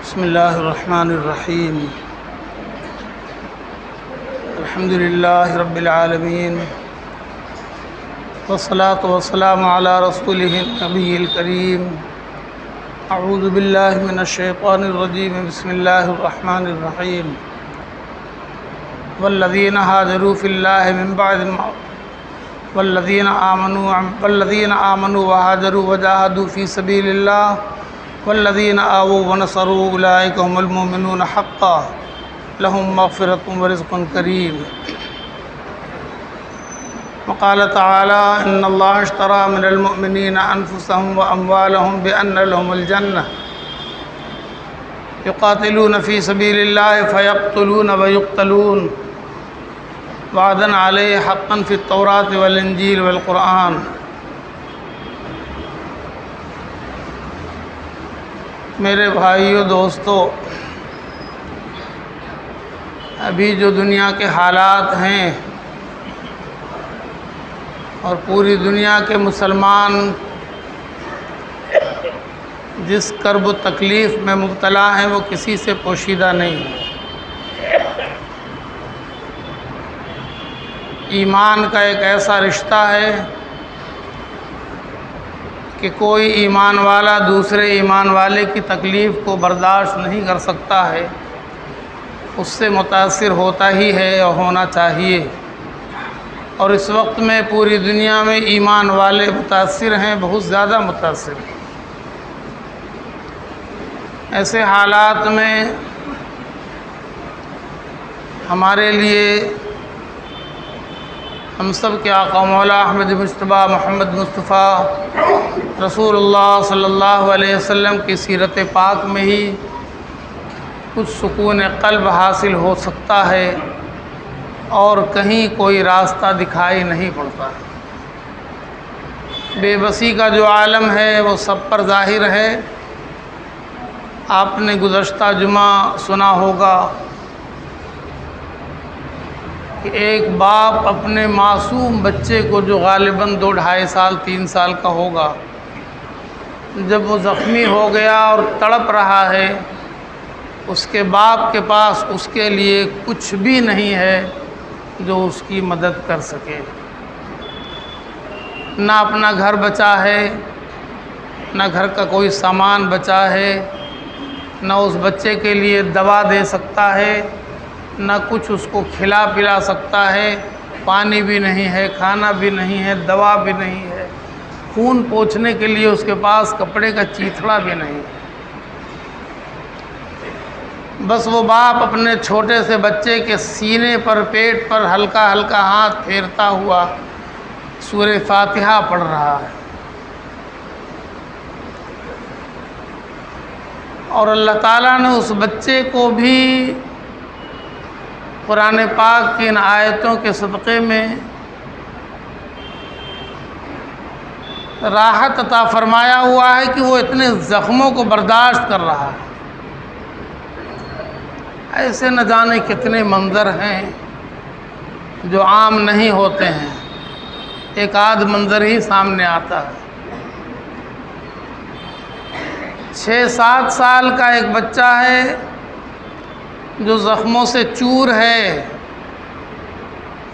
بسم اللہ الرحمن الرحیم الحمد للہ رب العالمین والصلاة والسلام علی رسولہ النبی الکریم اعوذ باللہ من الشیطان الرجیم بسم اللہ الرحمن الرحیم والذین ہاجروا فی اللہ من بعد والذین آمنوا وہاجروا وجاہدوا فی سبیل اللہ والذین آووا ونصروا اولئک هم المؤمنون حقا لهم مغفرۃ ورزق کریم وقال تعالی ان اللہ اشتری من المؤمنین انفسهم واموالهم بان لهم الجنہ یقاتلون فی سبیل اللہ فیقتلون ویقتلون وعدا علیہ حقا فی التوراۃ والانجیل والقرآن۔ میرے بھائیو دوستو، ابھی جو دنیا کے حالات ہیں اور پوری دنیا کے مسلمان جس کرب و تکلیف میں مبتلا ہیں وہ کسی سے پوشیدہ نہیں ہے۔ ایمان کا ایک ایسا رشتہ ہے کہ کوئی ایمان والا دوسرے ایمان والے کی تکلیف کو برداشت نہیں کر سکتا ہے، اس سے متاثر ہوتا ہی ہے اور ہونا چاہیے۔ اور اس وقت میں پوری دنیا میں ایمان والے متاثر ہیں، بہت زیادہ متاثر ہیں۔ ایسے حالات میں ہمارے لیے ہم سب کے آقا مولا احمد مجتبی محمد مصطفیٰ رسول اللہ صلی اللہ علیہ وسلم کی سیرت پاک میں ہی کچھ سکون قلب حاصل ہو سکتا ہے، اور کہیں کوئی راستہ دکھائی نہیں پڑتا۔ بے بسی کا جو عالم ہے وہ سب پر ظاہر ہے۔ آپ نے گزشتہ جمعہ سنا ہوگا کہ ایک باپ اپنے معصوم بچے کو جو غالباً 2-2.5 سال 3 سال کا ہوگا، جب وہ زخمی ہو گیا اور تڑپ رہا ہے، اس کے باپ کے پاس اس کے لیے کچھ بھی نہیں ہے جو اس کی مدد کر سکے۔ نہ اپنا گھر بچا ہے، نہ گھر کا کوئی سامان بچا ہے، نہ اس بچے کے لیے دوا دے سکتا ہے، نہ کچھ اس کو کھلا پلا سکتا ہے۔ پانی بھی نہیں ہے، کھانا بھی نہیں ہے، دوا بھی نہیں ہے، خون پوچھنے کے لیے اس کے پاس کپڑے کا چیتھڑا بھی نہیں ہے۔ بس وہ باپ اپنے چھوٹے سے بچے کے سینے پر، پیٹ پر ہلکا ہلکا ہاتھ پھیرتا ہوا سورہ فاتحہ پڑھ رہا ہے، اور اللہ تعالیٰ نے اس بچے کو بھی قرآن پاک کی ان آیتوں کے صدقے میں راحت عطا فرمایا ہوا ہے کہ وہ اتنے زخموں کو برداشت کر رہا ہے۔ ایسے نہ جانے کتنے منظر ہیں جو عام نہیں ہوتے ہیں، ایک آدھ منظر ہی سامنے آتا ہے۔ 6-7 سال کا ایک بچہ ہے جو زخموں سے چور ہے،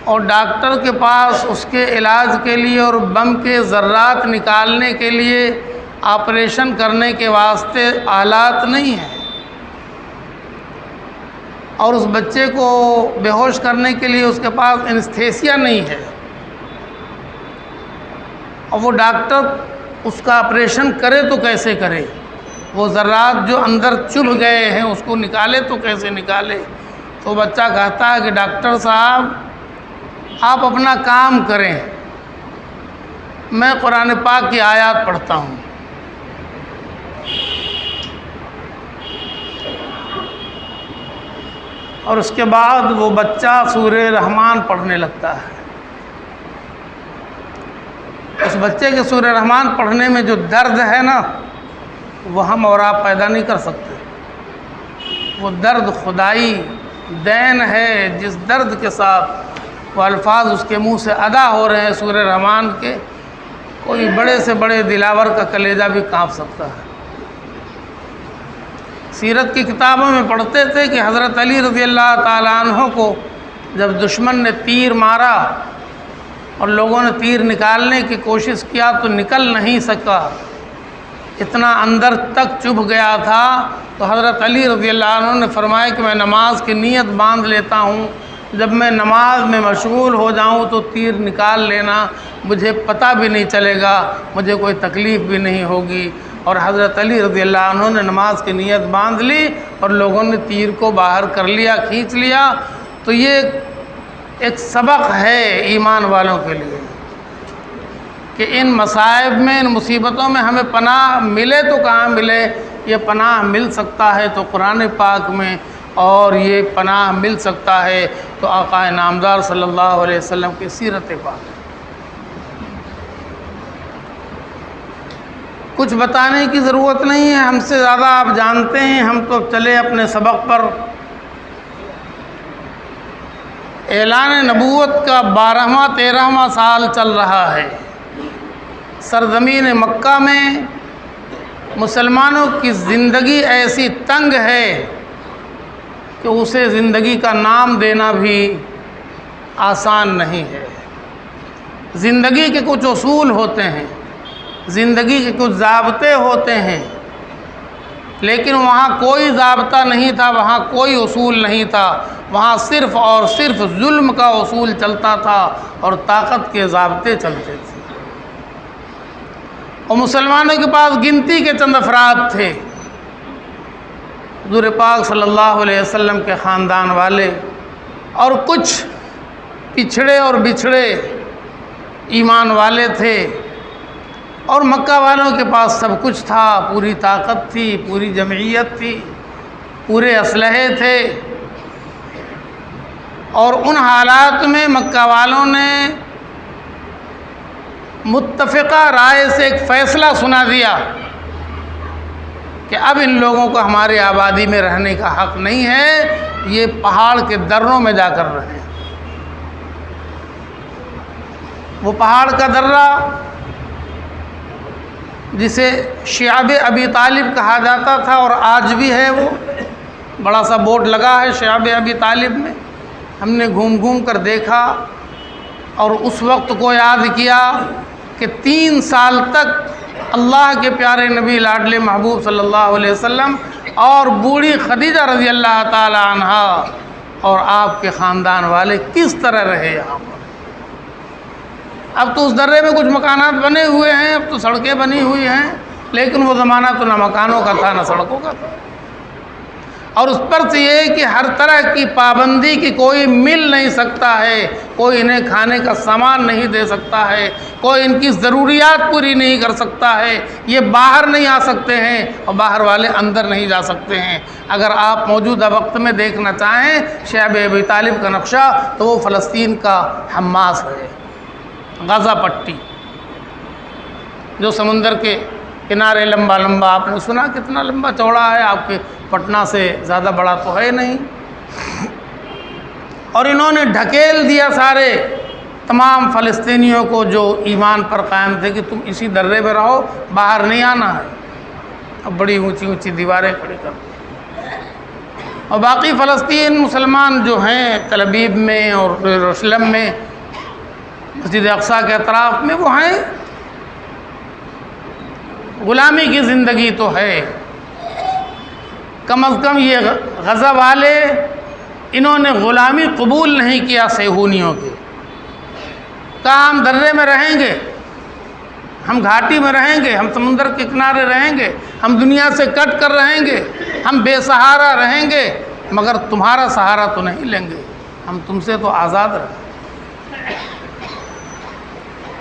اور ڈاکٹر کے پاس اس کے علاج کے لیے اور بم کے ذرات نکالنے کے لیے، آپریشن کرنے کے واسطے آلات نہیں ہیں، اور اس بچے کو بے ہوش کرنے کے لیے اس کے پاس اینستھیسیا نہیں ہے، اور وہ ڈاکٹر اس کا آپریشن کرے تو کیسے کرے؟ وہ ذرات جو اندر چبھ گئے ہیں اس کو نکالے تو کیسے نکالے؟ تو بچہ کہتا ہے کہ ڈاکٹر صاحب آپ اپنا کام کریں، میں قرآن پاک کی آیات پڑھتا ہوں۔ اور اس کے بعد وہ بچہ سورہ رحمان پڑھنے لگتا ہے۔ اس بچے کے سورہ رحمان پڑھنے میں جو درد ہے نا، وہ ہم اور آپ پیدا نہیں کر سکتے۔ وہ درد خدائی دین ہے، جس درد کے ساتھ وہ الفاظ اس کے منہ سے ادا ہو رہے ہیں سورہ رحمان کے، کوئی بڑے سے بڑے دلاور کا کلیجہ بھی کانپ سکتا ہے۔ سیرت کی کتابوں میں پڑھتے تھے کہ حضرت علی رضی اللہ تعالیٰ عنہ کو جب دشمن نے تیر مارا اور لوگوں نے تیر نکالنے کی کوشش کیا تو نکل نہیں سکا، اتنا اندر تک چبھ گیا تھا، تو حضرت علی رضی اللہ عنہ نے فرمایا کہ میں نماز کی نیت باندھ لیتا ہوں، جب میں نماز میں مشغول ہو جاؤں تو تیر نکال لینا، مجھے پتہ بھی نہیں چلے گا، مجھے کوئی تکلیف بھی نہیں ہوگی۔ اور حضرت علی رضی اللہ عنہ نے نماز کی نیت باندھ لی اور لوگوں نے تیر کو باہر کر لیا، کھینچ لیا۔ تو یہ ایک سبق ہے ایمان والوں کے لیے کہ ان مصائب میں، ان مصیبتوں میں ہمیں پناہ ملے تو کہاں ملے، یہ پناہ مل سکتا ہے تو قرآن پاک میں، اور یہ پناہ مل سکتا ہے تو آقا نامدار صلی اللہ علیہ وسلم کی سیرت پاک۔ کچھ بتانے کی ضرورت نہیں ہے، ہم سے زیادہ آپ جانتے ہیں، ہم تو چلے اپنے سبق پر۔ اعلان نبوت کا 12واں 13واں سال چل رہا ہے۔ سرزمین مکہ میں مسلمانوں کی زندگی ایسی تنگ ہے کہ اسے زندگی کا نام دینا بھی آسان نہیں ہے۔ زندگی کے کچھ اصول ہوتے ہیں، زندگی کے کچھ ضابطے ہوتے ہیں، لیکن وہاں کوئی ضابطہ نہیں تھا، وہاں کوئی اصول نہیں تھا، وہاں صرف اور صرف ظلم کا اصول چلتا تھا اور طاقت کے ضابطے چلتے تھے۔ اور مسلمانوں کے پاس گنتی کے چند افراد تھے، حضور پاک صلی اللہ علیہ وسلم کے خاندان والے، اور کچھ پچھڑے اور بچھڑے ایمان والے تھے، اور مکہ والوں کے پاس سب کچھ تھا، پوری طاقت تھی، پوری جمعیت تھی، پورے اسلحے تھے۔ اور ان حالات میں مکہ والوں نے متفقہ رائے سے ایک فیصلہ سنا دیا کہ اب ان لوگوں کو ہماری آبادی میں رہنے کا حق نہیں ہے، یہ پہاڑ کے دروں میں جا کر رہیں۔ وہ پہاڑ کا درہ جسے شعب ابی طالب کہا جاتا تھا اور آج بھی ہے، وہ بڑا سا بورڈ لگا ہے شعب ابی طالب میں، ہم نے گھوم گھوم کر دیکھا اور اس وقت کو یاد کیا کہ 3 سال تک اللہ کے پیارے نبی لاڈلے محبوب صلی اللہ علیہ وسلم اور بوڑھی خدیجہ رضی اللہ تعالی عنہا اور آپ کے خاندان والے کس طرح رہے یہاں پر۔ اب تو اس درے میں کچھ مکانات بنے ہوئے ہیں، اب تو سڑکیں بنی ہوئی ہیں، لیکن وہ زمانہ تو نہ مکانوں کا تھا نہ سڑکوں کا تھا۔ اور اس پر سے یہ کہ ہر طرح کی پابندی کی کوئی مل نہیں سکتا ہے، کوئی انہیں کھانے کا سامان نہیں دے سکتا ہے، کوئی ان کی ضروریات پوری نہیں کر سکتا ہے، یہ باہر نہیں آ سکتے ہیں اور باہر والے اندر نہیں جا سکتے ہیں۔ اگر آپ موجودہ وقت میں دیکھنا چاہیں شعب ابی طالب کا نقشہ تو وہ فلسطین کا حماس ہے، غزہ پٹی، جو سمندر کے کنارے لمبا لمبا، آپ نے سنا کتنا لمبا چوڑا ہے، آپ کے پٹنہ سے زیادہ بڑا تو ہے نہیں۔ اور انہوں نے ڈھکیل دیا سارے تمام فلسطینیوں کو جو ایمان پر قائم تھے کہ تم اسی درے میں رہو، باہر نہیں آنا ہے۔ اب بڑی اونچی اونچی دیواریں کھڑی کر دی، اور باقی فلسطین مسلمان جو ہیں تل ابیب میں اور یروشلم میں، مسجد اقصیٰ کے اطراف میں، وہ ہیں۔ غلامی کی زندگی تو ہے، کم از کم یہ غزہ والے انہوں نے غلامی قبول نہیں کیا صہیونیوں کی۔ کہا ہم درے میں رہیں گے، ہم گھاٹی میں رہیں گے، ہم سمندر کے کنارے رہیں گے، ہم دنیا سے کٹ کر رہیں گے، ہم بے سہارا رہیں گے، مگر تمہارا سہارا تو نہیں لیں گے، ہم تم سے تو آزاد رہیں۔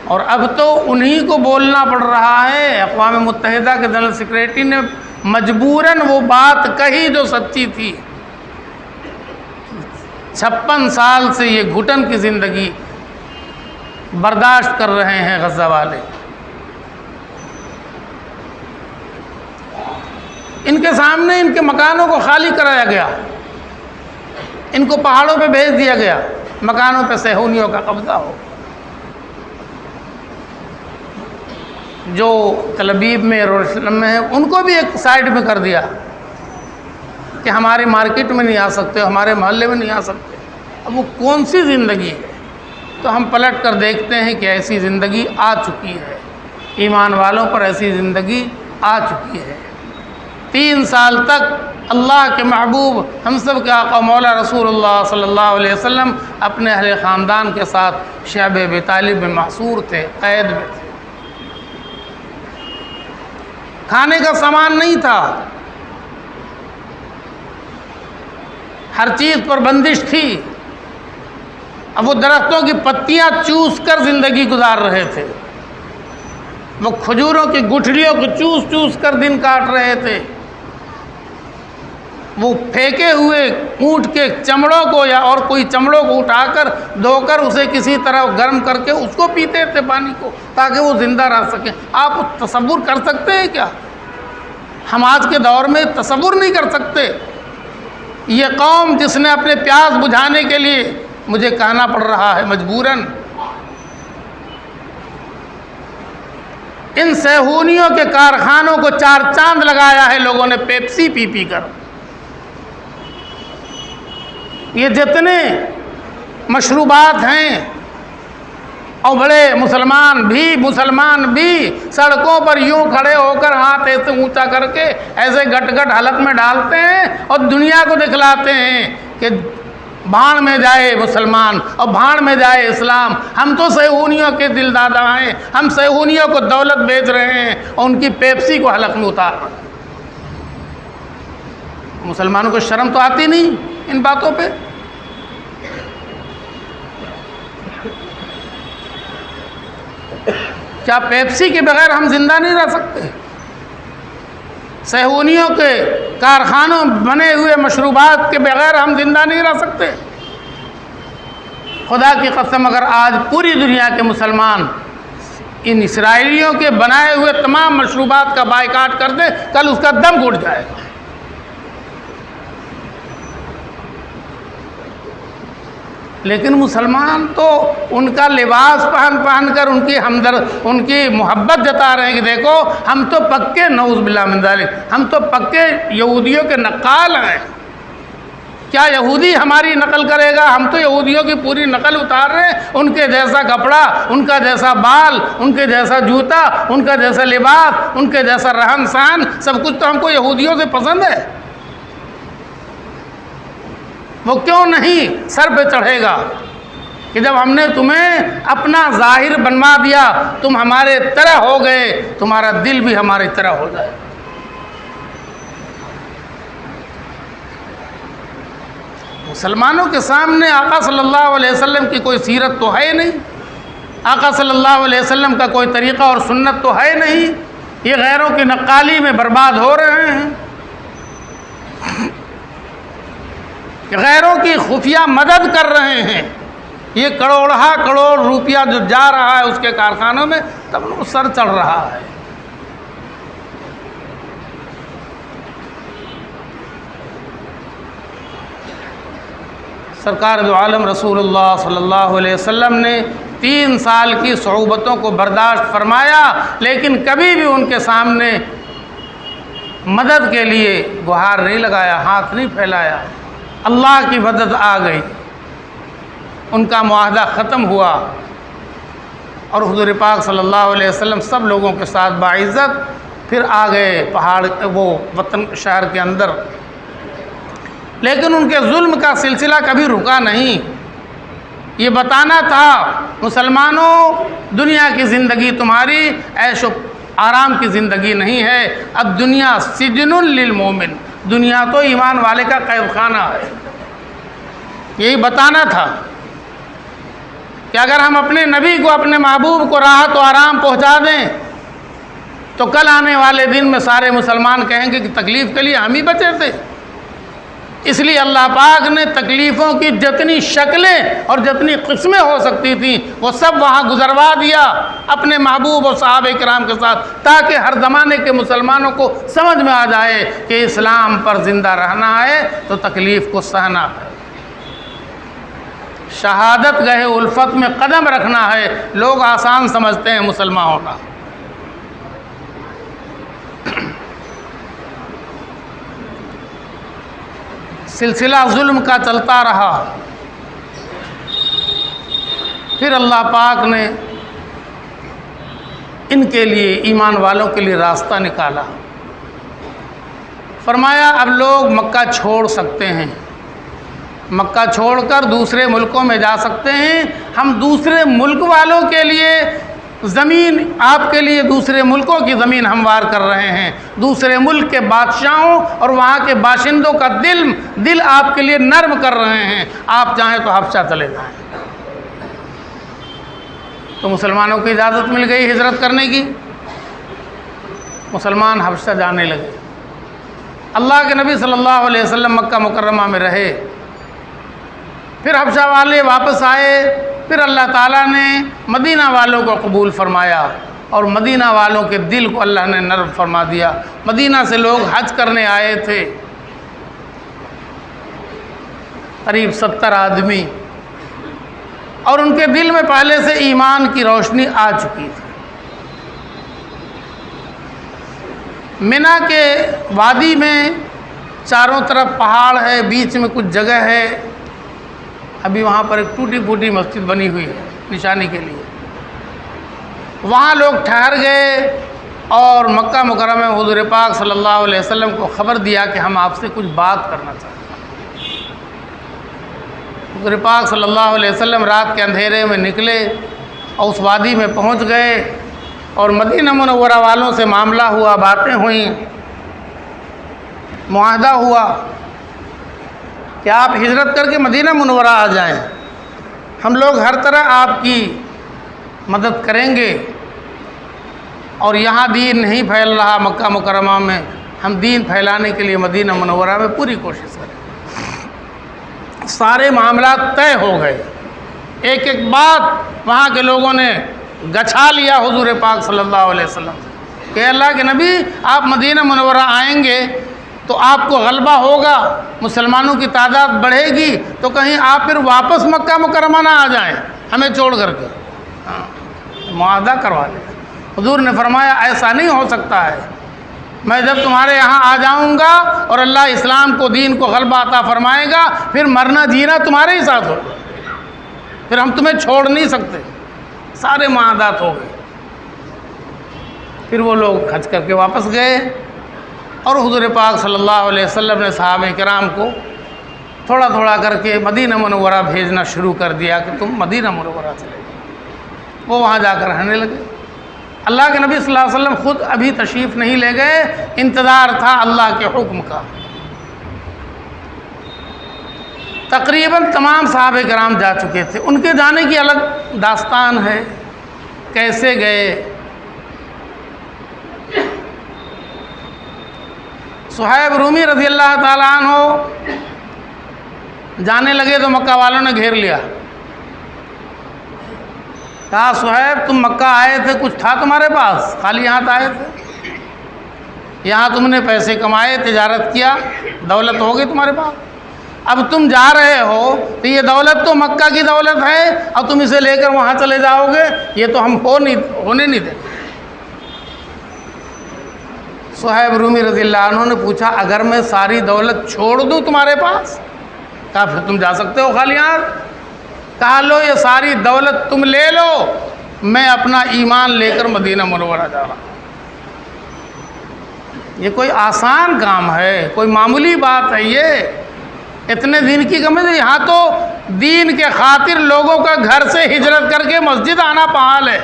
اور اب تو انہی کو بولنا پڑ رہا ہے۔ اقوام متحدہ کے جنرل سیکریٹری نے مجبوراً وہ بات کہی جو سچی تھی۔ 56 سال سے یہ گھٹن کی زندگی برداشت کر رہے ہیں غزہ والے۔ ان کے سامنے ان کے مکانوں کو خالی کرایا گیا، ان کو پہاڑوں پہ بھیج دیا گیا، مکانوں پہ صہیونیوں کا قبضہ ہو۔ جو تل ابیب میں یروشلم میں ہیں ان کو بھی ایک سائڈ میں کر دیا، کہ ہمارے مارکیٹ میں نہیں آ سکتے، ہمارے محلے میں نہیں آ سکتے۔ اب وہ کون سی زندگی ہے؟ تو ہم پلٹ کر دیکھتے ہیں کہ ایسی زندگی آ چکی ہے، ایمان والوں پر ایسی زندگی آ چکی ہے۔ 3 سال تک اللہ کے محبوب ہم سب کے آقا مولا رسول اللہ صلی اللہ علیہ وسلم اپنے اہل خاندان کے ساتھ شعب ابی طالب میں محصور تھے، قید میں تھے۔ کھانے کا سامان نہیں تھا، ہر چیز پر بندش تھی۔ اب وہ درختوں کی پتیاں چوس کر زندگی گزار رہے تھے، وہ کھجوروں کی گٹھلیوں کو چوس چوس کر دن کاٹ رہے تھے، وہ پھینکے ہوئے اونٹ کے چمڑوں کو یا اور کوئی چمڑوں کو اٹھا کر دھو کر اسے کسی طرح گرم کر کے اس کو پیتے تھے پانی کو، تاکہ وہ زندہ رہ سکیں۔ آپ تصور کر سکتے ہیں کیا؟ ہم آج کے دور میں تصور نہیں کر سکتے۔ یہ قوم جس نے اپنے پیاس بجھانے کے لیے، مجھے کہنا پڑ رہا ہے مجبوراً، ان صہیونیوں کے کارخانوں کو 4 چاند لگایا ہے لوگوں نے پیپسی پی پی کر۔ یہ جتنے مشروبات ہیں، اور بڑے مسلمان بھی سڑکوں پر یوں کھڑے ہو کر ہاتھ ایسے اونچا کر کے ایسے گٹ گٹ حلق میں ڈالتے ہیں اور دنیا کو دکھلاتے ہیں کہ بھاڑ میں جائے مسلمان اور بھاڑ میں جائے اسلام، ہم تو صہیونیوں کے دل دادا ہیں، ہم صہیونیوں کو دولت بیچ رہے ہیں اور ان کی پیپسی کو حلق میں اتار رہے ہیں۔ مسلمانوں کو شرم تو آتی نہیں ان باتوں پہ؟ کیا پیپسی کے بغیر ہم زندہ نہیں رہ سکتے؟ صہیونیوں کے کارخانوں بنے ہوئے مشروبات کے بغیر ہم زندہ نہیں رہ سکتے؟ خدا کی قسم اگر آج پوری دنیا کے مسلمان ان اسرائیلیوں کے بنائے ہوئے تمام مشروبات کا بائیکاٹ کر دیں، کل اس کا دم گھٹ جائے گا۔ لیکن مسلمان تو ان کا لباس پہن کر ان کی محبت جتا رہے ہیں کہ دیکھو ہم تو پکے، نعوذ باللہ من ذالک، ہم تو پکے یہودیوں کے نقال ہیں۔ کیا یہودی ہماری نقل کرے گا؟ ہم تو یہودیوں کی پوری نقل اتار رہے ہیں، ان کے جیسا کپڑا، ان کا جیسا بال، ان کے جیسا جوتا، ان کا جیسا لباس، ان کے جیسا رہن سہن، سب کچھ تو ہم کو یہودیوں سے پسند ہے۔ وہ کیوں نہیں سر پہ چڑھے گا کہ جب ہم نے تمہیں اپنا ظاہر بنوا دیا، تم ہمارے طرح ہو گئے، تمہارا دل بھی ہماری طرح ہو جائے۔ مسلمانوں کے سامنے آقا صلی اللہ علیہ وسلم کی کوئی سیرت تو ہے نہیں، آقا صلی اللہ علیہ وسلم کا کوئی طریقہ اور سنت تو ہے نہیں، یہ غیروں کی نقالی میں برباد ہو رہے ہیں، غیروں کی خفیہ مدد کر رہے ہیں۔ یہ کروڑ روپیہ جو جا رہا ہے اس کے کارخانوں میں، تب وہ سر چڑھ رہا ہے۔ سرکار دو عالم رسول اللہ صلی اللہ علیہ وسلم نے 3 سال کی صعوبتوں کو برداشت فرمایا، لیکن کبھی بھی ان کے سامنے مدد کے لیے گہار نہیں لگایا، ہاتھ نہیں پھیلایا۔ اللہ کی مدد آ گئی، ان کا معاہدہ ختم ہوا، اور حضور پاک صلی اللہ علیہ وسلم سب لوگوں کے ساتھ باعزت پھر آ گئے پہاڑ وہ وطن شہر کے اندر۔ لیکن ان کے ظلم کا سلسلہ کبھی رکا نہیں۔ یہ بتانا تھا مسلمانوں، دنیا کی زندگی تمہاری عیش و آرام کی زندگی نہیں ہے، اب دنیا سجن للمومن، دنیا تو ایمان والے کا قید خانہ ہے۔ یہی بتانا تھا کہ اگر ہم اپنے نبی کو، اپنے محبوب کو راحت و آرام پہنچا دیں تو کل آنے والے دن میں سارے مسلمان کہیں گے کہ تکلیف کے لیے ہم ہی بچے تھے۔ اس لیے اللہ پاک نے تکلیفوں کی جتنی شکلیں اور جتنی قسمیں ہو سکتی تھیں وہ سب وہاں گزروا دیا اپنے محبوب اور صحابہ کرام کے ساتھ، تاکہ ہر زمانے کے مسلمانوں کو سمجھ میں آ جائے کہ اسلام پر زندہ رہنا ہے تو تکلیف کو سہنا ہے، شہادت گہے الفت میں قدم رکھنا ہے۔ لوگ آسان سمجھتے ہیں مسلمان ہونا۔ سلسلہ ظلم کا چلتا رہا، پھر اللہ پاک نے ان کے لیے، ایمان والوں کے لیے راستہ نکالا۔ فرمایا اب لوگ مکہ چھوڑ سکتے ہیں، مکہ چھوڑ کر دوسرے ملکوں میں جا سکتے ہیں۔ ہم دوسرے ملک والوں کے لیے زمین، آپ کے لیے دوسرے ملکوں کی زمین ہموار کر رہے ہیں، دوسرے ملک کے بادشاہوں اور وہاں کے باشندوں کا دل آپ کے لیے نرم کر رہے ہیں۔ آپ چاہیں تو حبشہ چلے جائیں۔ تو مسلمانوں کی اجازت مل گئی ہجرت کرنے کی، مسلمان حبشہ جانے لگے۔ اللہ کے نبی صلی اللہ علیہ وسلم مکہ مکرمہ میں رہے، پھر حبشہ والے واپس آئے، پھر اللہ تعالیٰ نے مدینہ والوں کو قبول فرمایا اور مدینہ والوں کے دل کو اللہ نے نرم فرما دیا۔ مدینہ سے لوگ حج کرنے آئے تھے، قریب 70 آدمی، اور ان کے دل میں پہلے سے ایمان کی روشنی آ چکی تھی۔ منی کے وادی میں چاروں طرف پہاڑ ہے، بیچ میں کچھ جگہ ہے، ابھی وہاں پر ایک ٹوٹی پھوٹی مسجد بنی ہوئی ہے نشانی کے لیے۔ وہاں لوگ ٹھہر گئے اور مکہ مکرمہ میں حضور پاک صلی اللہ علیہ وسلم کو خبر دیا کہ ہم آپ سے کچھ بات کرنا چاہتے ہیں۔ حضور پاک صلی اللہ علیہ وسلم رات کے اندھیرے میں نکلے اور اس وادی میں پہنچ گئے اور مدینہ منورہ والوں سے معاملہ ہوا، باتیں ہوئیں، معاہدہ ہوا کہ آپ ہجرت کر کے مدینہ منورہ آ جائیں، ہم لوگ ہر طرح آپ کی مدد کریں گے، اور یہاں دین نہیں پھیل رہا مکہ مکرمہ میں، ہم دین پھیلانے کے لیے مدینہ منورہ میں پوری کوشش کریں۔ سارے معاملات طے ہو گئے، ایک ایک بات وہاں کے لوگوں نے گچھا لیا حضور پاک صلی اللہ علیہ وسلم کہ اللہ کے نبی آپ مدینہ منورہ آئیں گے تو آپ کو غلبہ ہوگا، مسلمانوں کی تعداد بڑھے گی، تو کہیں آپ پھر واپس مکہ مکرمہ نہ آ جائیں ہمیں چھوڑ کر کے، معاہدہ کروا لیں۔ حضور نے فرمایا ایسا نہیں ہو سکتا ہے، میں جب تمہارے یہاں آ جاؤں گا اور اللہ اسلام کو، دین کو غلبہ عطا فرمائے گا، پھر مرنا جینا تمہارے ہی ساتھ ہوگا، پھر ہم تمہیں چھوڑ نہیں سکتے۔ سارے معاہدات ہو گئے، پھر وہ لوگ حج کر کے واپس گئے، اور حضور پاک صلی اللہ علیہ وسلم نے صحابہ کرام کو تھوڑا تھوڑا کر کے مدینہ منورہ بھیجنا شروع کر دیا کہ تم مدینہ منورہ چلے جاؤ۔ وہ وہاں جا کر رہنے لگے۔ اللہ کے نبی صلی اللہ علیہ وسلم خود ابھی تشریف نہیں لے گئے، انتظار تھا اللہ کے حکم کا۔ تقریباً تمام صحابہ کرام جا چکے تھے، ان کے جانے کی الگ داستان ہے، کیسے گئے۔ صہیب رومی رضی اللہ تعالیٰ عنہ جانے لگے تو مکہ والوں نے گھیر لیا، کہا صہیب تم مکہ آئے تھے، کچھ تھا تمہارے پاس؟ خالی ہاتھ آئے تھے؟ یہاں تم نے پیسے کمائے، تجارت کیا، دولت ہوگی تمہارے پاس، اب تم جا رہے ہو تو یہ دولت تو مکہ کی دولت ہے اور تم اسے لے کر وہاں چلے جاؤ گے، یہ تو ہم ہونے نہیں دیں۔ صہیب رومی رضی اللہ عنہ نے پوچھا اگر میں ساری دولت چھوڑ دوں تمہارے پاس؟ کہا پھر تم جا سکتے ہو خالی ہاتھ۔ کہا لو یہ ساری دولت تم لے لو، میں اپنا ایمان لے کر مدینہ منورہ جا رہا ہوں۔ یہ کوئی آسان کام ہے، کوئی معمولی بات ہے، یہ اتنے دین کی کمی ہے۔ یہاں تو دین کے خاطر لوگوں کا گھر سے ہجرت کر کے مسجد آنا پہال ہے۔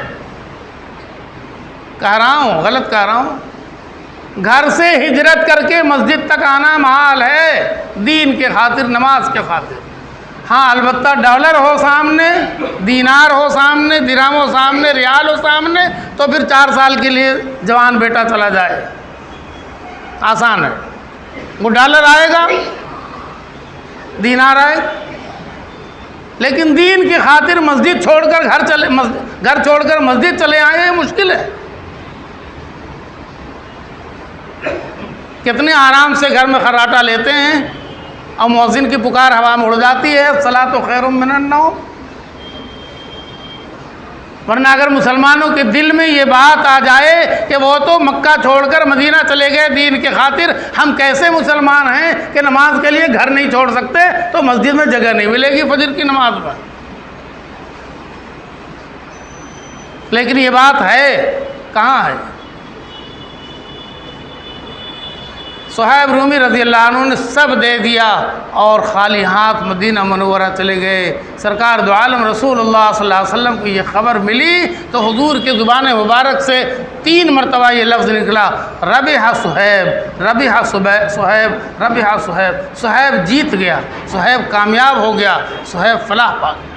کہہ رہا ہوں غلط کہہ رہا ہوں؟ گھر سے ہجرت کر کے مسجد تک آنا محال ہے دین کے خاطر، نماز کے خاطر۔ ہاں البتہ ڈالر ہو سامنے، دینار ہو سامنے، درہم ہو سامنے، ریال ہو سامنے، تو پھر 4 سال کے لیے جوان بیٹا چلا جائے، آسان ہے۔ وہ ڈالر آئے گا، دینار آئے، لیکن دین کی خاطر مسجد چھوڑ کر گھر چھوڑ کر مسجد چلے آئے، یہ مشکل ہے۔ کتنے آرام سے گھر میں خراٹا لیتے ہیں اور مؤذن کی پکار ہوا میں اڑ جاتی ہے، الصلاۃ خیر من النوم۔ ورنہ اگر مسلمانوں کے دل میں یہ بات آ جائے کہ وہ تو مکہ چھوڑ کر مدینہ چلے گئے دین کے خاطر، ہم کیسے مسلمان ہیں کہ نماز کے لیے گھر نہیں چھوڑ سکتے، تو مسجد میں جگہ نہیں ملے گی فجر کی نماز پر۔ لیکن یہ بات ہے کہاں ہے؟ صہیب رومی رضی اللہ عنہ نے سب دے دیا اور خالی ہاتھ مدینہ منورہ چلے گئے۔ سرکار دو عالم رسول اللہ صلی اللہ علیہ وسلم کو یہ خبر ملی تو حضور کی زبان مبارک سے 3 مرتبہ یہ لفظ نکلا، ربح صہیب، ربح صہیب، ربح صہیب۔ صہیب جیت گیا، صہیب کامیاب ہو گیا، صہیب فلاح پا گیا۔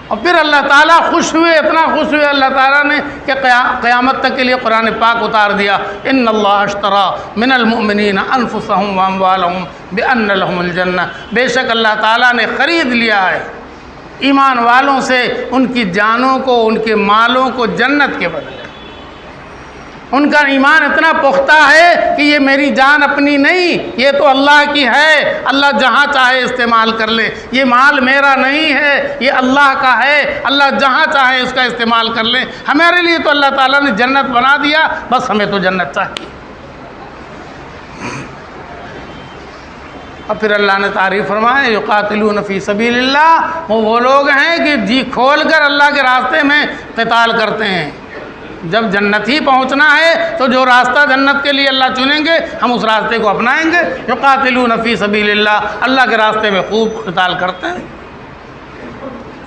اور پھر اللہ تعالیٰ خوش ہوئے، اتنا خوش ہوئے اللہ تعالیٰ نے کہ قیامت تک کے لیے قرآن پاک اتار دیا، ان اللہ اشترى من المؤمنین انفسهم واموالهم بان لهم الجنہ۔ بے شک اللہ تعالیٰ نے خرید لیا ہے ایمان والوں سے ان کی جانوں کو، ان کے مالوں کو جنت کے بدلے۔ ان کا ایمان اتنا پختہ ہے کہ یہ میری جان اپنی نہیں، یہ تو اللہ کی ہے، اللہ جہاں چاہے استعمال کر لے، یہ مال میرا نہیں ہے، یہ اللہ کا ہے، اللہ جہاں چاہے اس کا استعمال کر لے۔ ہمارے لیے تو اللہ تعالیٰ نے جنت بنا دیا، بس ہمیں تو جنت چاہیے۔ اور پھر اللہ نے تعریف فرمایا، یقاتلون فی سبیل اللہ، وہ لوگ ہیں کہ جی کھول کر اللہ کے راستے میں قتال کرتے ہیں۔ جب جنت ہی پہنچنا ہے تو جو راستہ جنت کے لیے اللہ چنیں گے ہم اس راستے کو اپنائیں گے۔ یقاتلون فی سبیل اللہ، اللہ کے راستے میں خوب قتال کرتے ہیں۔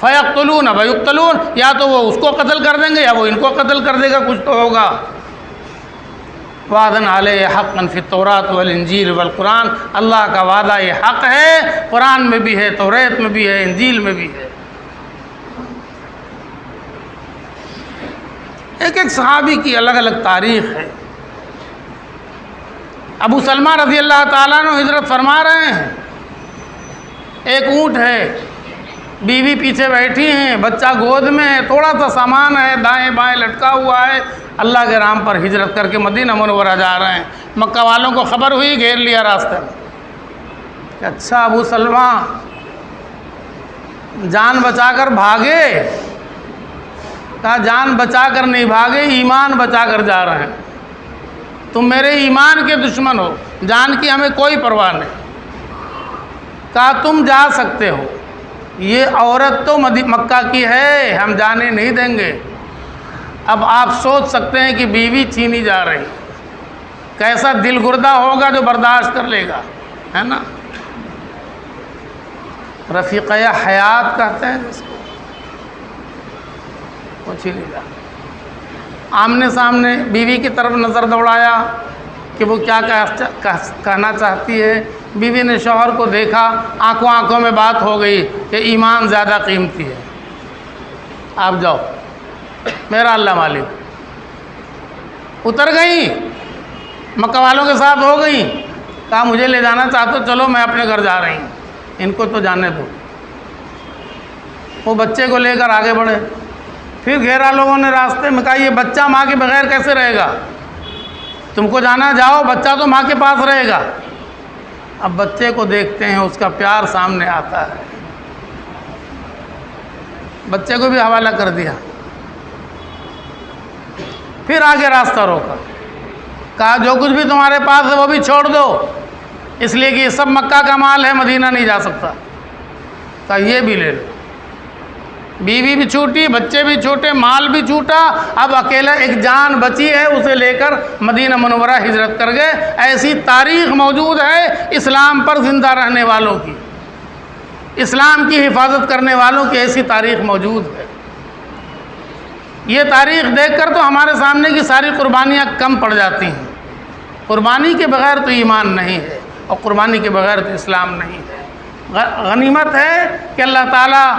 فیقتلون ویقتلون، یا تو وہ اس کو قتل کر دیں گے یا وہ ان کو قتل کر دے گا، کچھ تو ہوگا۔ وعدن علیہ حقا فی التوراۃ والانجیل والقرآن، اللہ کا وعدہ یہ حق ہے، قرآن میں بھی ہے، توریت میں بھی ہے، انجیل میں بھی ہے۔ ایک ایک صحابی کی الگ الگ تاریخ ہے۔ ابو سلمہ رضی اللہ تعالیٰ عنہ ہجرت فرما رہے ہیں، ایک اونٹ ہے، بیوی پیچھے بیٹھی ہیں، بچہ گود میں ہے، تھوڑا سا سامان ہے دائیں بائیں لٹکا ہوا ہے، اللہ کے رام پر ہجرت کر کے مدینہ منورہ جا رہے ہیں۔ مکہ والوں کو خبر ہوئی، گھیر لیا راستے میں کہ اچھا ابو سلمہ جان بچا کر بھاگے؟ کہا جان بچا کر نہیں بھاگے، ایمان بچا کر جا رہے ہیں، تم میرے ایمان کے دشمن ہو، جان کی ہمیں کوئی پرواہ نہیں۔ کہا تم جا سکتے ہو، یہ عورت تو مکہ کی ہے، ہم جانے نہیں دیں گے۔ اب آپ سوچ سکتے ہیں کہ بیوی چھینی جا رہی، کیسا دل گردہ ہوگا جو برداشت کر لے گا، ہے نا؟ رفیقہ حیات کہتے ہیں جس کو، وہ چھینی جا رہی۔ آمنے سامنے بیوی کی طرف نظر دوڑایا کہ وہ کیا کہنا چاہتی ہے۔ بیوی نے شوہر کو دیکھا، آنکھوں آنکھوں میں بات ہو گئی کہ ایمان زیادہ قیمتی ہے، آپ جاؤ، میرا اللہ مالک۔ اتر گئیں، مکہ والوں کے ساتھ ہو گئیں، کہا مجھے لے جانا چاہتے چلو میں اپنے گھر جا رہی ہوں، ان کو تو جانے دو۔ وہ بچے کو لے کر آگے بڑھے، پھر گھیرا لوگوں نے راستے میں، کہا یہ بچہ ماں کے بغیر کیسے رہے گا، تم کو جانا جاؤ، بچہ تو ماں کے پاس رہے گا۔ اب بچے کو دیکھتے ہیں، اس کا پیار سامنے آتا ہے، بچے کو بھی حوالہ کر دیا، پھر آگے راستہ روکا، کہا جو کچھ بھی تمہارے پاس ہے وہ بھی چھوڑ دو، اس لیے کہ یہ سب مکہ کا مال ہے، مدینہ نہیں جا سکتا۔ کہا یہ بھی لے لو۔ بیوی بھی چھوٹی، بچے بھی چھوٹے، مال بھی چھوٹا، اب اکیلا ایک جان بچی ہے، اسے لے کر مدینہ منورہ ہجرت کر گئے۔ ایسی تاریخ موجود ہے اسلام پر زندہ رہنے والوں کی، اسلام کی حفاظت کرنے والوں کی ایسی تاریخ موجود ہے۔ یہ تاریخ دیکھ کر تو ہمارے سامنے کی ساری قربانیاں کم پڑ جاتی ہیں۔ قربانی کے بغیر تو ایمان نہیں ہے، اور قربانی کے بغیر تو اسلام نہیں ہے۔ غنیمت ہے کہ اللہ تعالیٰ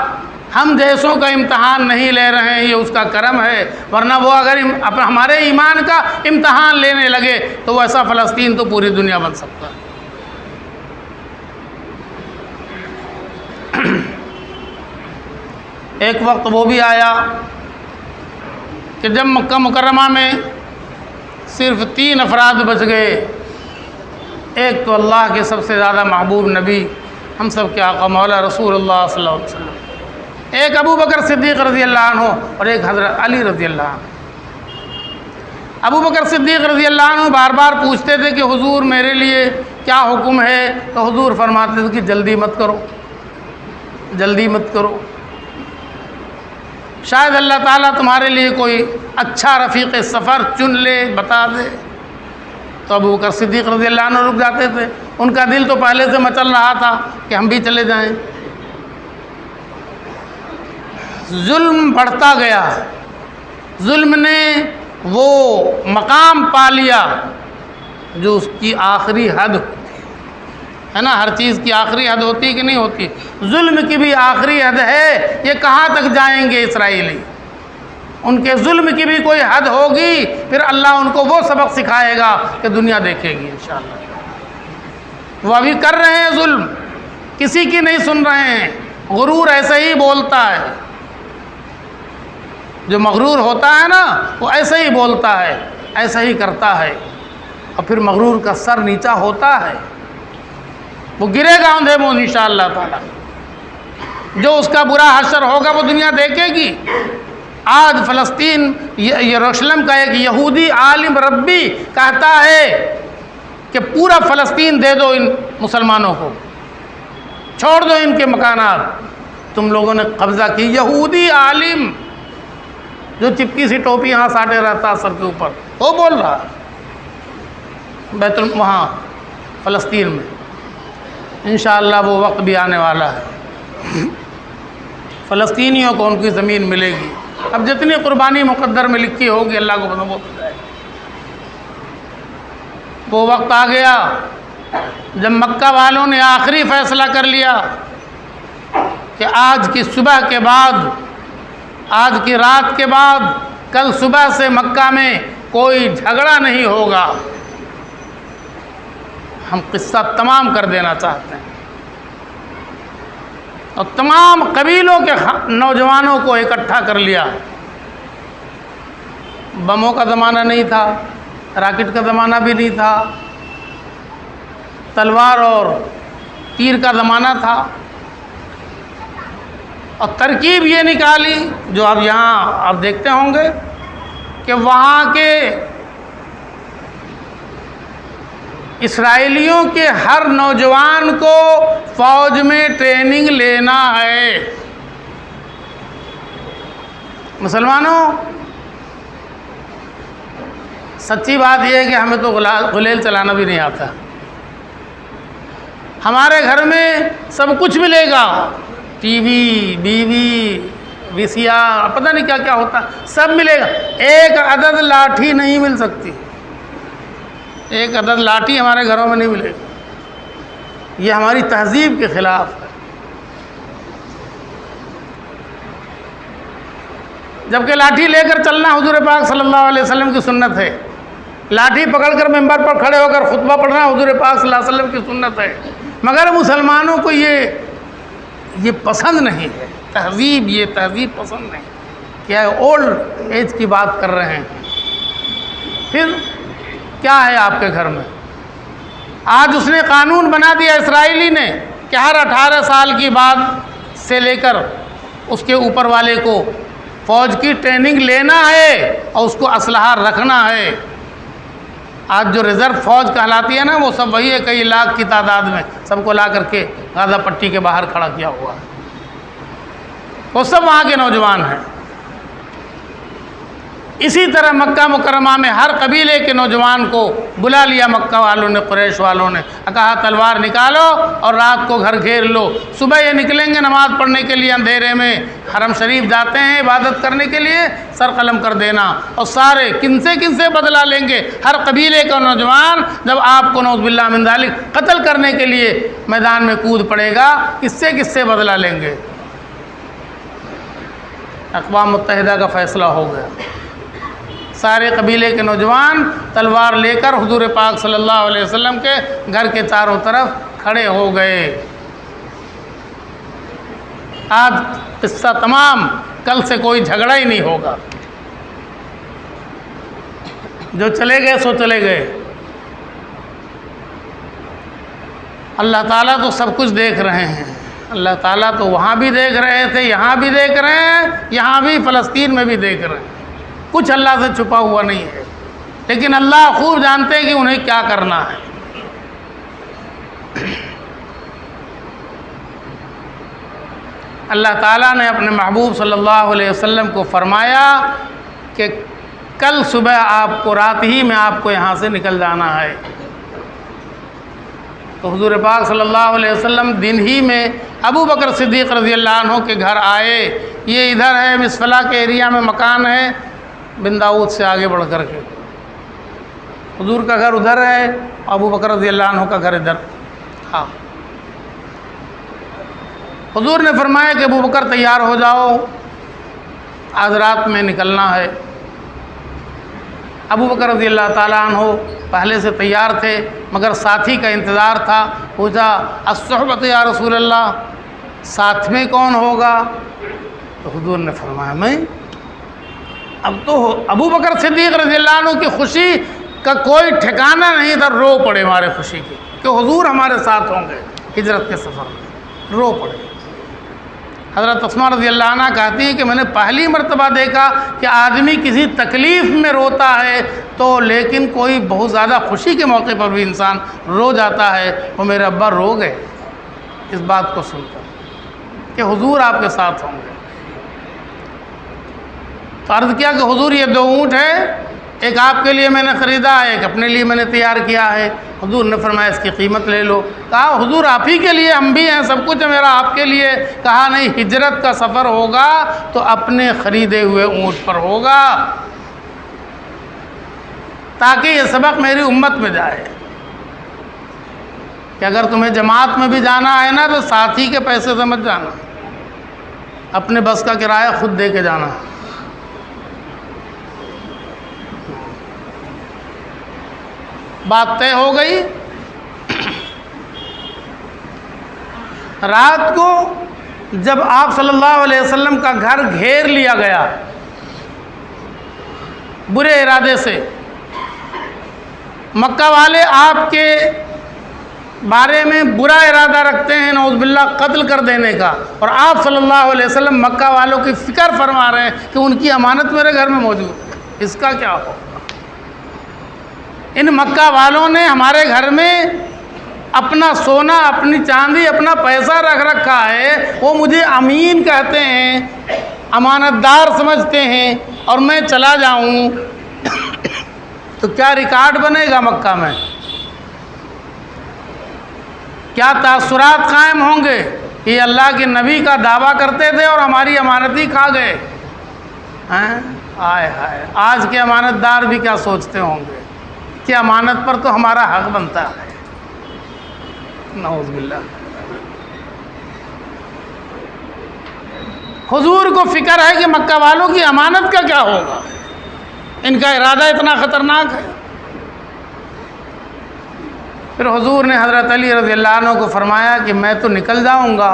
ہم جیسوں کا امتحان نہیں لے رہے ہیں، یہ اس کا کرم ہے، ورنہ وہ اگر ہمارے ایمان کا امتحان لینے لگے تو وہ ایسا فلسطین تو پوری دنیا بن سکتا ہے۔ ایک وقت وہ بھی آیا کہ جب مکہ مکرمہ میں صرف 3 افراد بچ گئے، ایک تو اللہ کے سب سے زیادہ محبوب نبی، ہم سب کے آقا مولا رسول اللہ صلی اللہ علیہ وسلم، ایک ابو بکر صدیق رضی اللہ عنہ اور ایک حضرت علی رضی اللہ عنہ۔ ابو بکر صدیق رضی اللہ عنہ بار بار پوچھتے تھے کہ حضور میرے لیے کیا حکم ہے، تو حضور فرماتے تھے کہ جلدی مت کرو، جلدی مت کرو، شاید اللہ تعالیٰ تمہارے لیے کوئی اچھا رفیق سفر چن لے، بتا دے۔ تو ابو بکر صدیق رضی اللہ عنہ رک جاتے تھے، ان کا دل تو پہلے سے مچل رہا تھا کہ ہم بھی چلے جائیں۔ ظلم بڑھتا گیا، ظلم نے وہ مقام پا لیا جو اس کی آخری حد ہوتی ہے نا، ہر چیز کی آخری حد ہوتی کہ نہیں ہوتی، ظلم کی بھی آخری حد ہے۔ یہ کہاں تک جائیں گے اسرائیلی؟ ان کے ظلم کی بھی کوئی حد ہوگی، پھر اللہ ان کو وہ سبق سکھائے گا کہ دنیا دیکھے گی انشاءاللہ۔ وہ ابھی کر رہے ہیں ظلم، کسی کی نہیں سن رہے ہیں، غرور ایسے ہی بولتا ہے، جو مغرور ہوتا ہے نا وہ ایسے ہی بولتا ہے، ایسا ہی کرتا ہے، اور پھر مغرور کا سر نیچا ہوتا ہے، وہ گرے گا اندھے منہ انشاءاللہ تعالی۔ جو اس کا برا حشر ہوگا وہ دنیا دیکھے گی۔ آج فلسطین یروشلم کا ایک یہودی عالم ربی کہتا ہے کہ پورا فلسطین دے دو ان مسلمانوں کو، چھوڑ دو ان کے مکانات، تم لوگوں نے قبضہ کی۔ یہودی عالم جو چپکی سی ٹوپی یہاں ساٹے رہتا سر کے اوپر، وہ بول رہا وہاں فلسطین میں۔ انشاءاللہ وہ وقت بھی آنے والا ہے، فلسطینیوں کو ان کی زمین ملے گی۔ اب جتنی قربانی مقدر میں لکھی ہوگی اللہ کو پتہ ہو جائے گا۔ وہ وقت آ گیا جب مکہ والوں نے آخری فیصلہ کر لیا کہ آج کی صبح کے بعد، آج کی رات کے بعد، کل صبح سے مکہ میں کوئی جھگڑا نہیں ہوگا۔ ہم قصہ تمام کر دینا چاہتے ہیں، اور تمام قبیلوں کے نوجوانوں کو اکٹھا کر لیا۔ بموں کا زمانہ نہیں تھا، راکٹ کا زمانہ بھی نہیں تھا، تلوار اور تیر کا زمانہ تھا، اور ترکیب یہ نکالی جو اب یہاں آپ دیکھتے ہوں گے کہ وہاں کے اسرائیلیوں کے ہر نوجوان کو فوج میں ٹریننگ لینا ہے۔ مسلمانوں، سچی بات یہ ہے کہ ہمیں تو غلیل چلانا بھی نہیں آتا۔ ہمارے گھر میں سب کچھ ملے گا، ٹی وی، بیوی، وی سی آر، پتہ نہیں کیا کیا ہوتا، سب ملے گا، ایک عدد لاٹھی نہیں مل سکتی، ایک عدد لاٹھی ہمارے گھروں میں نہیں ملے گی۔ یہ ہماری تہذیب کے خلاف ہے۔ جبکہ لاٹھی لے کر چلنا حضور پاک صلی اللہ علیہ وسلم کی سنت ہے، لاٹھی پکڑ کر ممبر پر کھڑے ہو کر خطبہ پڑھنا حضور پاک صلی اللہ علیہ وسلم کی سنت ہے، مگر مسلمانوں کو یہ پسند نہیں ہے، یہ تہذیب پسند نہیں، کیا ہے اولڈ ایج کی بات کر رہے ہیں۔ پھر کیا ہے آپ کے گھر میں؟ آج اس نے قانون بنا دیا اسرائیلی نے کہ ہر 18 سال کی بعد سے لے کر اس کے اوپر والے کو فوج کی ٹریننگ لینا ہے اور اس کو اسلحہ رکھنا ہے۔ آج جو ریزرو فوج کہلاتی ہے نا، وہ سب وہی ہے، کئی لاکھ کی تعداد میں، سب کو لا کر کے غازہ پٹی کے باہر کھڑا کیا ہوا ہے، وہ سب وہاں کے نوجوان ہیں۔ اسی طرح مکہ مکرمہ میں ہر قبیلے کے نوجوان کو بلا لیا مکہ والوں نے، قریش والوں نے، کہا تلوار نکالو اور رات کو گھر گھیر لو، صبح یہ نکلیں گے نماز پڑھنے کے لیے اندھیرے میں، حرم شریف جاتے ہیں عبادت کرنے کے لیے، سر قلم کر دینا، اور سارے کن سے بدلہ لیں گے، ہر قبیلے کا نوجوان جب آپ کو نعوذ باللہ من ذالک قتل کرنے کے لیے میدان میں کود پڑے گا، کس سے بدلہ لیں گے؟ اقوام متحدہ کا فیصلہ ہو گیا، سارے قبیلے کے نوجوان تلوار لے کر حضور پاک صلی اللہ علیہ وسلم کے گھر کے چاروں طرف کھڑے ہو گئے۔ آج قصہ تمام، کل سے کوئی جھگڑا ہی نہیں ہوگا، جو چلے گئے سو چلے گئے۔ اللہ تعالیٰ تو سب کچھ دیکھ رہے ہیں۔ اللہ تعالیٰ تو وہاں بھی دیکھ رہے تھے، یہاں بھی دیکھ رہے ہیں، یہاں بھی فلسطین میں بھی دیکھ رہے ہیں، کچھ اللہ سے چھپا ہوا نہیں ہے، لیکن اللہ خوب جانتے ہیں کہ انہیں کیا کرنا ہے۔ اللہ تعالیٰ نے اپنے محبوب صلی اللہ علیہ وسلم کو فرمایا کہ کل صبح آپ کو، رات ہی میں آپ کو یہاں سے نکل جانا ہے۔ تو حضور پاک صلی اللہ علیہ وسلم دن ہی میں ابو بکر صدیق رضی اللہ عنہ کے گھر آئے۔ یہ ادھر ہے، مسفلا کے ایریا میں مکان ہے، بن داؤد سے آگے بڑھ کر کے حضور کا گھر ادھر ہے، ابو بکر رضی اللہ عنہ کا گھر ادھر۔ ہاں، حضور نے فرمایا کہ ابو بکر تیار ہو جاؤ، آج رات میں نکلنا ہے۔ ابو بکر رضی اللہ تعالیٰ عنہ پہلے سے تیار تھے، مگر ساتھی کا انتظار تھا۔ پوچھا الصحبۃ یا رسول اللہ، ساتھ میں کون ہوگا؟ تو حضور نے فرمایا میں۔ اب تو ابو بکر صدیق رضی اللہ عنہ کی خوشی کا کوئی ٹھکانہ نہیں تھا، رو پڑے ہمارے خوشی کی کہ حضور ہمارے ساتھ ہوں گے ہجرت کے سفر میں، رو پڑے۔ حضرت اسماء رضی اللہ عنہ کہتی ہیں کہ میں نے پہلی مرتبہ دیکھا کہ آدمی کسی تکلیف میں روتا ہے تو لیکن کوئی بہت زیادہ خوشی کے موقع پر بھی انسان رو جاتا ہے۔ وہ میرے ابا رو گئے اس بات کو سن کر کہ حضور آپ کے ساتھ ہوں گے۔ تو عرض کیا کہ حضور یہ 2 اونٹ ہے، ایک آپ کے لیے میں نے خریدا ہے، ایک اپنے لیے میں نے تیار کیا ہے۔ حضور نے فرمایا اس کی قیمت لے لو۔ کہا حضور آپ ہی کے لیے، ہم بھی ہیں، سب کچھ ہے میرا آپ کے لیے۔ کہا نہیں، ہجرت کا سفر ہوگا تو اپنے خریدے ہوئے اونٹ پر ہوگا، تاکہ یہ سبق میری امت میں جائے کہ اگر تمہیں جماعت میں بھی جانا ہے نا تو ساتھی کے پیسے سے مت جانا، اپنے بس کا کرایہ خود دے کے جانا۔ بات طے ہو گئی۔ رات کو جب آپ صلی اللہ علیہ وسلم کا گھر گھیر لیا گیا برے ارادے سے، مکہ والے آپ کے بارے میں برا ارادہ رکھتے ہیں، نعوذ باللہ قتل کر دینے کا، اور آپ صلی اللہ علیہ وسلم مکہ والوں کی فکر فرما رہے ہیں کہ ان کی امانت میرے گھر میں موجود ہے، اس کا کیا ہو۔ ان مکہ والوں نے ہمارے گھر میں اپنا سونا، اپنی چاندی، اپنا پیسہ رکھ رکھا ہے، وہ مجھے امین کہتے ہیں، امانت دار سمجھتے ہیں، اور میں چلا جاؤں تو کیا ریکارڈ بنے گا مکہ میں، کیا تاثرات قائم ہوں گے کہ یہ اللہ کے نبی کا دعویٰ کرتے تھے اور ہماری امانت ہی کھا گئے۔ آئے ہائے، آج کے امانت دار بھی کیا سوچتے ہوں گے کہ امانت پر تو ہمارا حق بنتا ہے، نعوذ باللہ۔ حضور کو فکر ہے کہ مکہ والوں کی امانت کا کیا ہوگا، ان کا ارادہ اتنا خطرناک ہے۔ پھر حضور نے حضرت علی رضی اللہ عنہ کو فرمایا کہ میں تو نکل جاؤں گا،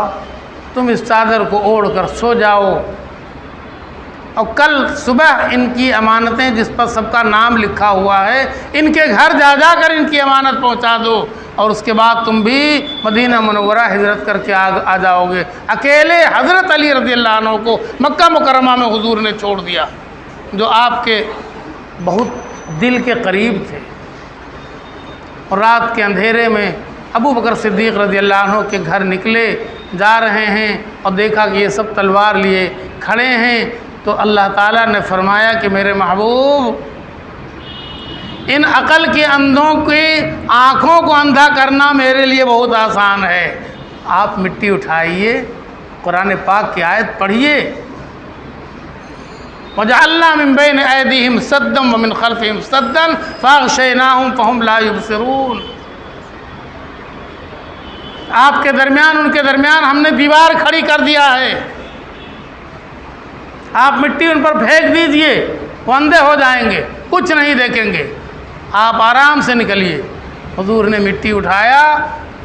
تم اس چادر کو اوڑھ کر سو جاؤ، اور کل صبح ان کی امانتیں جس پر سب کا نام لکھا ہوا ہے ان کے گھر جا جا کر ان کی امانت پہنچا دو، اور اس کے بعد تم بھی مدینہ منورہ ہجرت کر کے آ جاؤ گے۔ اکیلے حضرت علی رضی اللہ عنہ کو مکہ مکرمہ میں حضور نے چھوڑ دیا، جو آپ کے بہت دل کے قریب تھے۔ اور رات کے اندھیرے میں ابو بکر صدیق رضی اللہ عنہ کے گھر نکلے، جا رہے ہیں، اور دیکھا کہ یہ سب تلوار لیے کھڑے ہیں، تو اللہ تعالیٰ نے فرمایا کہ میرے محبوب، ان عقل کے اندھوں کی آنکھوں کو اندھا کرنا میرے لیے بہت آسان ہے، آپ مٹی اٹھائیے، قرآن پاک کی آیت پڑھیے، وَجَعَلْنَا مِن بَيْنِ أَيْدِيهِمْ سَدًّا وَمِنْ خَلْفِهِمْ سَدًّا فَأَغْشَيْنَاهُمْ فَهُمْ لَا يُبْصِرُونَ۔ آپ کے درمیان، ان کے درمیان ہم نے دیوار کھڑی کر دیا ہے، آپ مٹی ان پر پھینک دیجئے، وہ اندھے ہو جائیں گے، کچھ نہیں دیکھیں گے، آپ آرام سے نکلیے۔ حضور نے مٹی اٹھایا،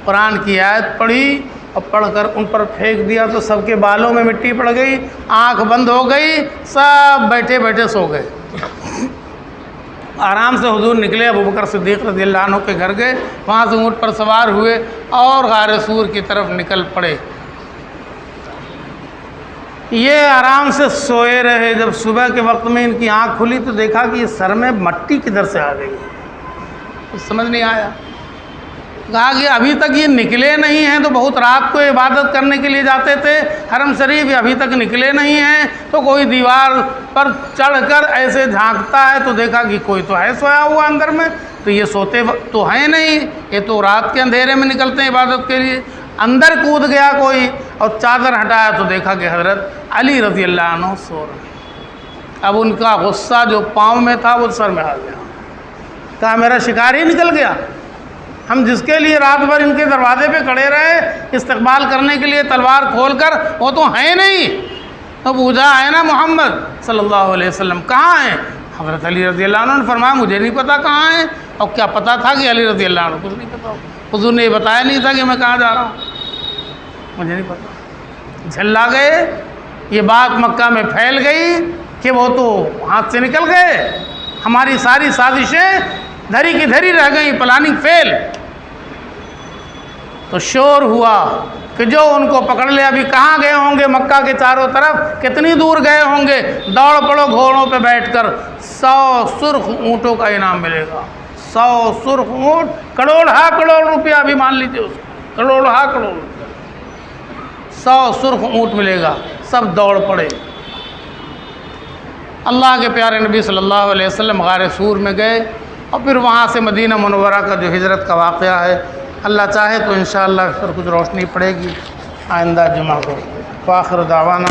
قرآن کی آیت پڑھی، اور پڑھ کر ان پر پھینک دیا تو سب کے بالوں میں مٹی پڑ گئی، آنکھ بند ہو گئی، سب بیٹھے بیٹھے سو گئے۔ آرام سے حضور نکلے، ابو بکر صدیق رضی اللہ عنہ کے گھر گئے، وہاں سے اونٹ پر سوار ہوئے اور غار سور کی طرف نکل پڑے۔ یہ آرام سے سوئے رہے. جب صبح کے وقت میں ان کی آنکھ کھلی تو دیکھا کہ یہ سر میں مٹی کدھر سے آ گئی. کچھ سمجھ نہیں آیا. کہا کہ ابھی تک یہ نکلے نہیں ہیں. تو بہت رات کو عبادت کرنے کے لیے جاتے تھے حرم شریف, یہ ابھی تک نکلے نہیں ہیں. تو کوئی دیوار پر چڑھ کر ایسے جھانکتا ہے تو دیکھا کہ کوئی تو ہے سویا ہوا اندر میں. تو یہ سوتے تو ہیں نہیں, یہ تو رات کے اندھیرے میں نکلتے ہیں عبادت کے لیے. اندر کود گیا کوئی اور چادر ہٹایا تو دیکھا کہ حضرت علی رضی اللہ عنہ سو رہے. اب ان کا غصہ جو پاؤں میں تھا وہ سر میں آ گیا. کہا میرا شکار ہی نکل گیا. ہم جس کے لیے رات بھر ان کے دروازے پہ کھڑے رہے استقبال کرنے کے لیے تلوار کھول کر, وہ تو ہیں نہیں. تو پوچھا ہے نا محمد صلی اللہ علیہ وسلم کہاں ہیں؟ حضرت علی رضی اللہ عنہ نے فرمایا مجھے نہیں پتا کہاں ہیں. اور کیا پتا تھا کہ علی رضی اللہ عنہ کچھ نہیں پتا, حضور نے یہ بتایا نہیں تھا کہ میں کہاں جا رہا ہوں, مجھے نہیں پتا. جھلا گئے. یہ بات مکہ میں پھیل گئی کہ وہ تو ہاتھ سے نکل گئے, ہماری ساری سازشیں دھری کی دھری رہ گئیں, پلاننگ فیل. تو شور ہوا کہ جو ان کو پکڑ لے ابھی کہاں گئے ہوں گے, مکہ کے چاروں طرف کتنی دور گئے ہوں گے. دوڑ پڑو گھوڑوں پہ بیٹھ کر, 100 سرخ اونٹوں کا انعام ملے گا. 100 سرخ اونٹ, کروڑ روپیہ بھی مان لیجیے اس کو, کروڑ. 100 سرخ اونٹ ملے گا. سب دوڑ پڑے. اللہ کے پیارے نبی صلی اللہ علیہ وسلم غار سور میں گئے اور پھر وہاں سے مدینہ منورہ کا جو ہجرت کا واقعہ ہے, اللہ چاہے تو انشاءاللہ اس پر کچھ روشنی پڑے گی آئندہ جمعہ کو. فآخر دعوانا